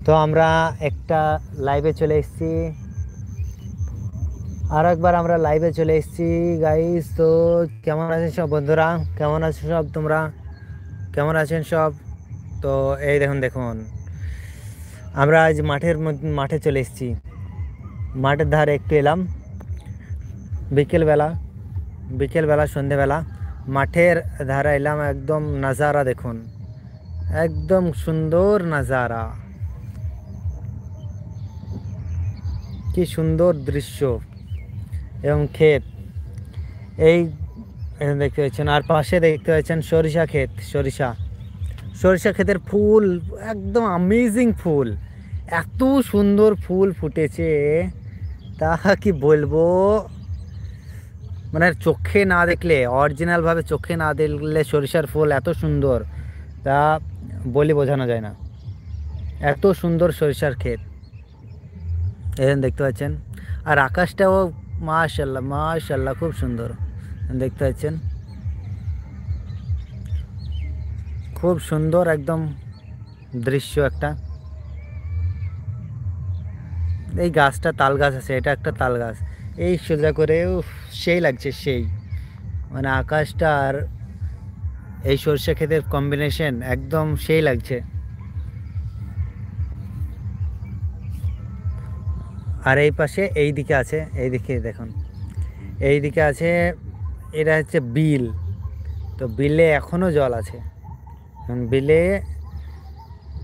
তো আমরা একটা লাইভে চলে এসেছি, আরো একবার আমরা লাইভে চলে এসেছি গাইস। তো কেমন আছেন সব বন্ধুরা? কেমন আছো সব তোমরা? কেমন আছেন সব? তো এই দেখুন দেখুন আমরা আজ মাঠে চলে এসেছি। মাঠের ধারে একটু এলাম বিকেলবেলা, সন্ধেবেলা মাঠের ধারে এলাম। একদম নাজারা দেখুন, একদম সুন্দর নাজারা, কি সুন্দর দৃশ্য এবং ক্ষেত। এই দেখতে পাচ্ছেন, আর পাশে দেখতে পাচ্ছেন সরিষা ক্ষেত। সরিষা ক্ষেতের ফুল একদম আমেজিং ফুল, এত সুন্দর ফুল ফুটেছে তা কি বলবো। মানে চোখে না দেখলে, অরিজিনালভাবে চোখে না দেখলে সরিষার ফুল এত সুন্দর তা বলে বোঝানো যায় না। এত সুন্দর সরিষার ক্ষেত এখানে দেখতে পাচ্ছেন। আর আকাশটাও মাশাআল্লাহ মাশাআল্লাহ খুব সুন্দর দেখতে পাচ্ছেন, খুব সুন্দর একদম দৃশ্য একটা। এই গাছটা তাল গাছ আছে, এটা একটা তাল গাছ। এই সোজা করে সেই লাগছে, সেই মানে আকাশটা আর এই সরষে ক্ষেতের কম্বিনেশন একদম সেই লাগছে। আর এই পাশে এই দিকে আছে, এই দিকে দেখুন, এই দিকে আছে, এটা হচ্ছে বিল। তো বিলে এখনও জল আছে, বিলে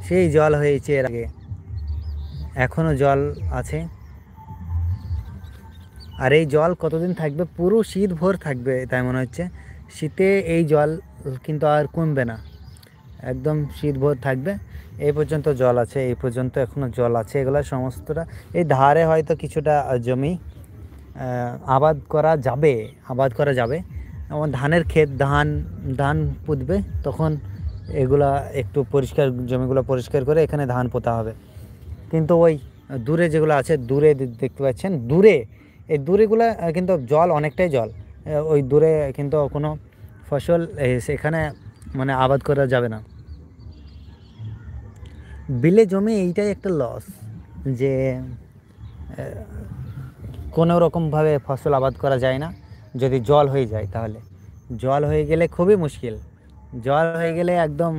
সেই জল হয়েছে এর আগে, এখনও জল আছে। আর এই জল কতদিন থাকবে? পুরো শীত ভোর থাকবে তাই মনে হচ্ছে। শীতে এই জল কিন্তু আর কমবে না, একদম শীত ভোর থাকবে। এই পর্যন্ত জল আছে, এই পর্যন্ত এখনও জল আছে। এগুলো সমস্তটা এই ধারে হয়তো কিছুটা জমি আবাদ করা যাবে। যেমন ধানের ক্ষেত, ধান পুঁতবে, তখন এগুলা একটু পরিষ্কার, জমিগুলো পরিষ্কার করে এখানে ধান পোঁতা হবে। কিন্তু ওই দূরে যেগুলো আছে, দূরে দেখতে পাচ্ছেন, এই দূরেগুলো কিন্তু জল, অনেকটাই জল। ওই দূরে কিন্তু কোনো ফসল সেখানে মানে আবাদ করা যাবে না। বিলে জমি এইটাই একটা লস, যে কোনো রকমভাবে ফসল আবাদ করা যায় না যদি জল হয়ে যায়। তাহলে জল হয়ে গেলে খুবই মুশকিল, জল হয়ে গেলে একদম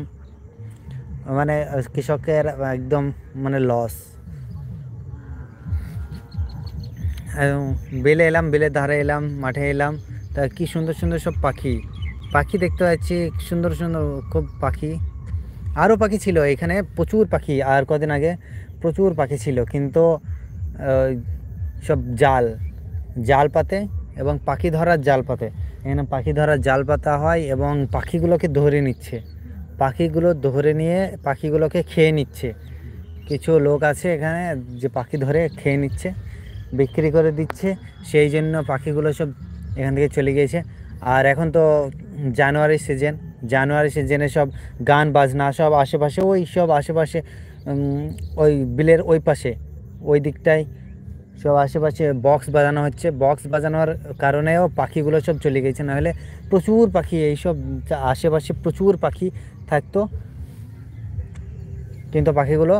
মানে কৃষকের একদম মানে লস। বিলে এলাম, বিলের ধারে এলাম, মাঠে এলাম, তা কি সুন্দর সুন্দর সব পাখি দেখতে পাচ্ছি, সুন্দর সুন্দর খুব পাখি। আরও পাখি ছিল এখানে, প্রচুর পাখি। আর কদিন আগে প্রচুর পাখি ছিল, কিন্তু সব জাল পাতে এবং পাখি ধরার জাল পাতে। এখানে পাখি ধরার জাল পাতা হয় এবং পাখিগুলোকে ধরে নিচ্ছে, পাখিগুলো ধরে নিয়ে পাখিগুলোকে খেয়ে নিচ্ছে। কিছু লোক আছে এখানে যে পাখি ধরে খেয়ে নিচ্ছে, বিক্রি করে দিচ্ছে। সেই জন্য পাখিগুলো সব এখান থেকে চলে গিয়েছে। আর এখন তো জানুয়ারি সিজনে সব গান বাজনা সব আশেপাশে, আশেপাশে ওই বিলের ওই পাশে, ওই দিকটায় সব আশেপাশে বক্স বাজানো হচ্ছে। বক্স বাজানোর কারণেও পাখিগুলো সব চলে গেছে, নাহলে প্রচুর পাখি, এইসব আশেপাশে প্রচুর পাখি থাকতো, কিন্তু পাখিগুলো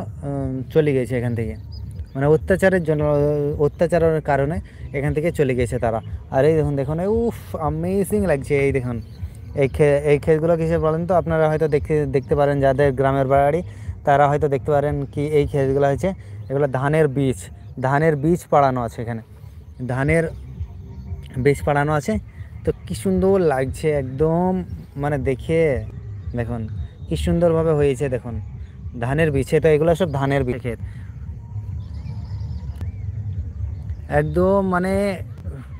চলে গেছে এখান থেকে, মানে অত্যাচারের কারণে এখান থেকে চলে গেছে তারা। আর এই দেখুন দেখুন, উফ অ্যামেজিং লাগছে। এই দেখুন এই ক্ষেতগুলো কিসে বলেন তো? আপনারা হয়তো দেখতে পারেন, যাদের গ্রামের বাড়ি তারা হয়তো দেখতে পারেন কি এই ক্ষেতগুলো হচ্ছে, এগুলো ধানের বীজ পাড়ানো আছে এখানে, ধানের বীজ পাড়ানো আছে। তো কী সুন্দর লাগছে একদম, মানে দেখে দেখুন কী সুন্দরভাবে হয়েছে। দেখুন ধানের বীজে, তো এগুলো সব ধানের বীজ ক্ষেত, একদম মানে